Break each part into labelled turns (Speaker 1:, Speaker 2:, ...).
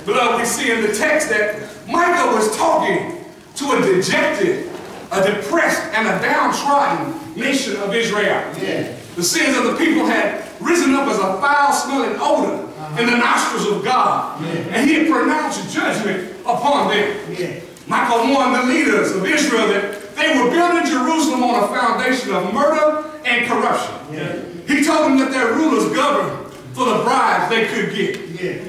Speaker 1: Beloved, we see in the text that Micah was talking to a dejected, a depressed, and a downtrodden nation of Israel. Yeah. The sins of the people had risen up as a foul-smelling odor in the nostrils of God, and he had pronounced judgment upon them. Micah warned the leaders of Israel that they were building Jerusalem on a foundation of murder and corruption. He told them that their rulers governed for the bribes they could get.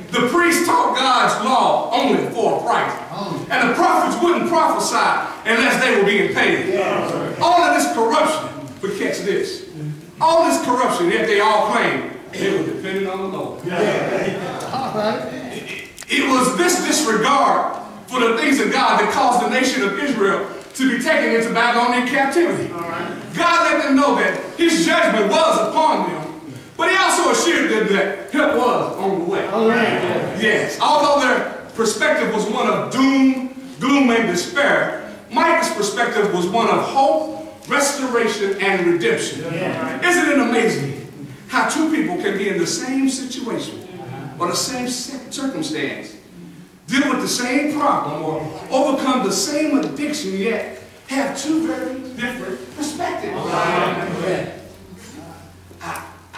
Speaker 1: The priests taught God's law only for a price. And the prophets wouldn't prophesy unless they were being paid. All of this corruption, but catch this, all this corruption, yet they all claimed they were dependent on the Lord. It was this disregard for the things of God that caused the nation of Israel to be taken into Babylonian captivity. God let them know that his judgment was upon them, but he also assured them that help was on the way. Yes, although their perspective was one of doom, gloom, and despair, Micah's perspective was one of hope, restoration, and redemption. Isn't it amazing how two people can be in the same situation or the same circumstance, deal with the same problem or overcome the same addiction, yet have two very different perspectives?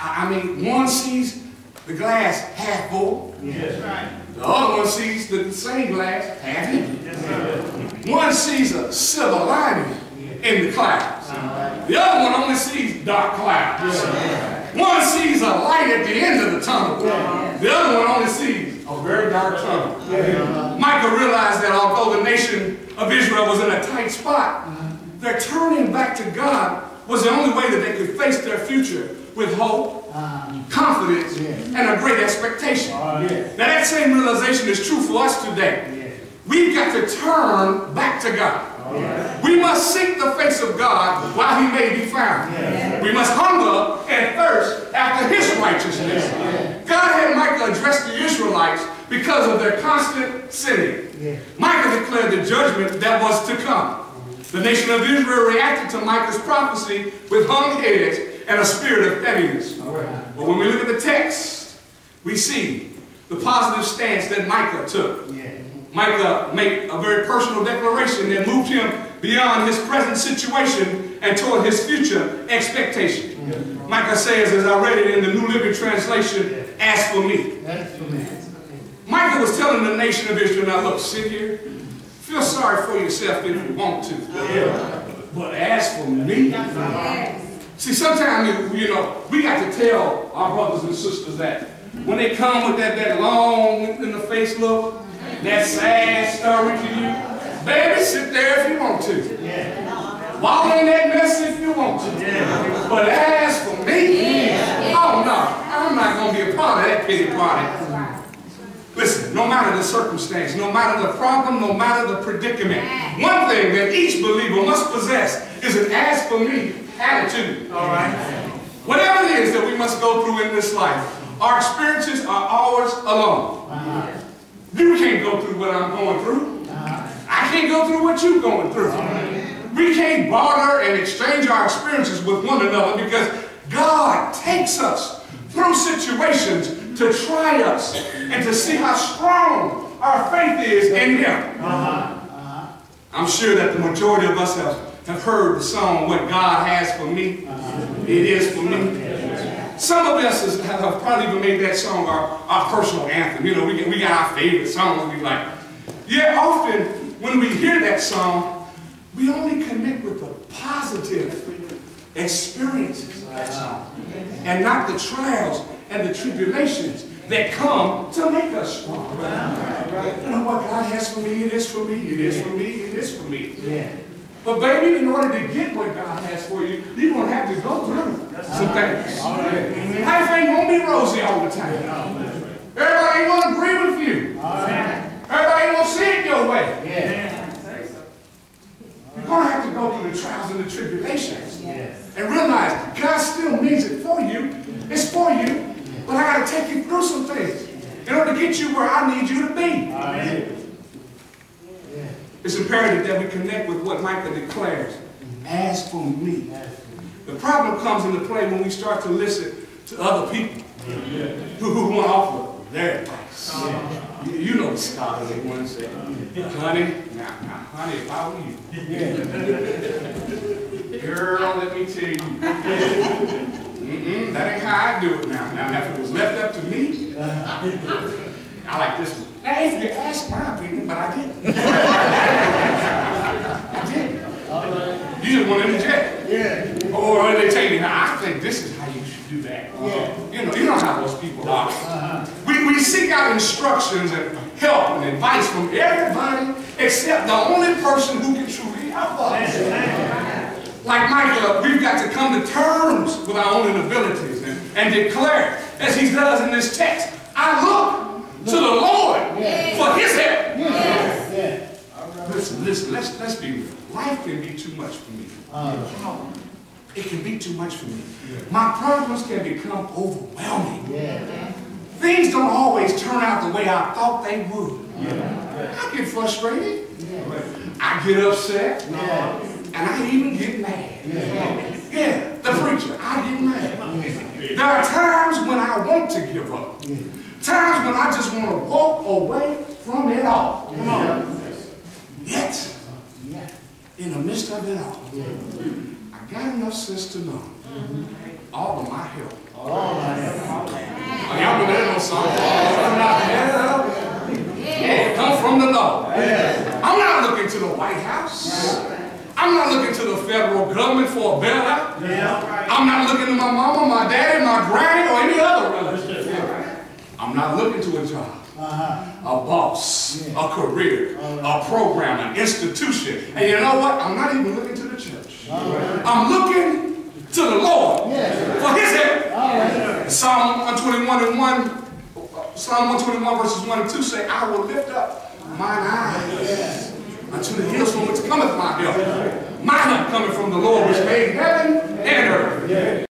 Speaker 1: I mean, one sees the glass half full. The other one sees the same glass half empty. One sees a silver lining in the clouds. The other one only sees dark clouds. One sees a light at the end of the tunnel. The other one only sees a very dark tunnel. Micah realized that although the nation of Israel was in a tight spot, their turning back to God was the only way that they could face their future with hope, confidence, and a great expectation. Now that same realization is true for us today. We've got to turn back to God. We must seek the face of God while he may be found. We must hunger and thirst after his righteousness. God had Micah address the Israelites because of their constant sinning. Micah declared the judgment that was to come. The nation of Israel reacted to Micah's prophecy with hung heads and a spirit of heaviness. But when we look at the text, we see the positive stance that Micah took. Micah made a very personal declaration that moved him beyond his present situation and toward his future expectation. Micah says, as I read it in the New Living Translation, as for me. Micah was telling the nation of Israel, now look, sit here, feel sorry for yourself if you want to. But as for me, see, sometimes, you know, we got to tell our brothers and sisters that when they come with that long in the face look, that sad story to you, baby, sit there if you want to. Wallow in that mess if you want to. But as for me, oh no, I'm not going to be a part of that pity party. Listen, no matter the circumstance, no matter the problem, no matter the predicament, one thing that each believer must possess is an as for me attitude. Whatever it is that we must go through in this life, our experiences are ours alone. You can't go through what I'm going through. I can't go through what you're going through. We can't barter and exchange our experiences with one another because God takes us through situations to try us and to see how strong our faith is in Him. I'm sure that the majority of us have heard the song, What God Has For Me, It Is For Me. Some of us have probably even made that song our personal anthem. You know, we got our favorite songs we like. Yet often when we hear that song, we only connect with the positive experiences of that song and not the trials and the tribulations that come to make us strong. You know what God has for me, it is for me, it is for me, it is for me. But baby, in order to get what God has for you, you're going to have to go through some things. Life ain't going to be rosy all the time. Everybody ain't going to agree with you. Everybody ain't going to see it your way. You're going to have to go through the trials and the tribulations and realize God still means it for you. It's for you. But I got to take you through some things in order to get you where I need you to be. It's imperative that we connect with what Micah declares, as for me. The problem comes into play when we start to listen to other people who want to offer their advice. You know the scholarly one say, honey, now, honey, if I were you. Girl, let me tell you. That ain't how I do it now. Now, if it was left up to me, I like this one. Now, if you ask my opinion, but I didn't. I didn't. You just want to interject. Yeah. Or they tell you, now, I think this is how you should do that. You know how those people are. We seek out instructions and help and advice from everybody except the only person who can truly help us. Like Micah, we've got to come to terms with our own inabilities and declare, as he does in this text, I look to the Lord for his help. Listen, let's be real. Life can be too much for me. It can be too much for me. My problems can become overwhelming. Things don't always turn out the way I thought they would. I get frustrated. I get upset. And I even get mad. Yeah, the preacher, I get mad. There are times when I want to give up. Times when I just want to walk away from it all. Yet, in the midst of it all, I got enough sense to know all of my help. Y'all been there on song. Come from the Lord. I'm not looking to the White House. I'm not looking to the federal government for a bailout. I'm not looking to my mama, my daddy, my granny, or any other relative. I'm not looking to a job, a boss, a career, a program, an institution. And you know what? I'm not even looking to the church. I'm looking to the Lord for his help. Psalm 121 verses 1 and 2 say, I will lift up mine eyes unto the hills from which cometh my help. My help coming from the Lord which made